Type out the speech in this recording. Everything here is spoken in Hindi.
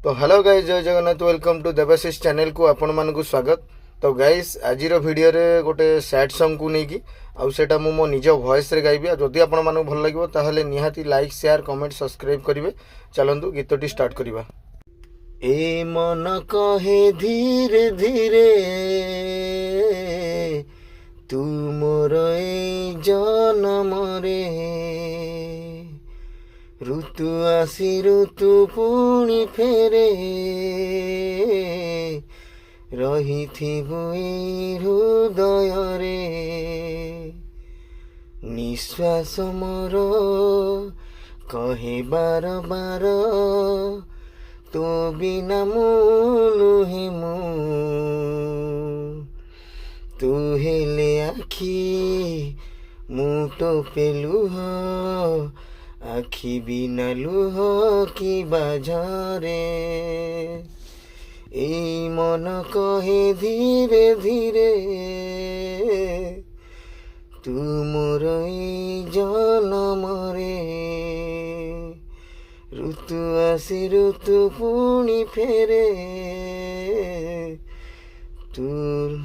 तो हेलो गाइस, जय Jagannath. Welcome to Devashish channel को आपण मानक स्वागत। तो गाइस आज वीडियो रे गोटे सैड सॉन्ग को लेकिन आउ सेटा मो निज वॉइस रे गाइबी। जदि आपण मानक भल लागिवो ताहले निहाती लाइक शेयर कमेंट सब्सक्राइब करिवे। चलंतु गीतटी स्टार्ट करिबा। ए मन कहे धीरे धीरे तू मोर ए जनम रे, ऋतु आसी ऋतु पुणी फेरे, रहिथिबु ए हृदय रे। निश्वास मोर कहे बार बार तो बिना मुहे मु, तू हेले आखी मुटो पेलुह, आखि बिना लुह कि बाझरे। এই মন কহে ধীরে ধীরে তু মোর এই জনমরে, ঋতু আসি ঋতু পুଣି ফেরে তোর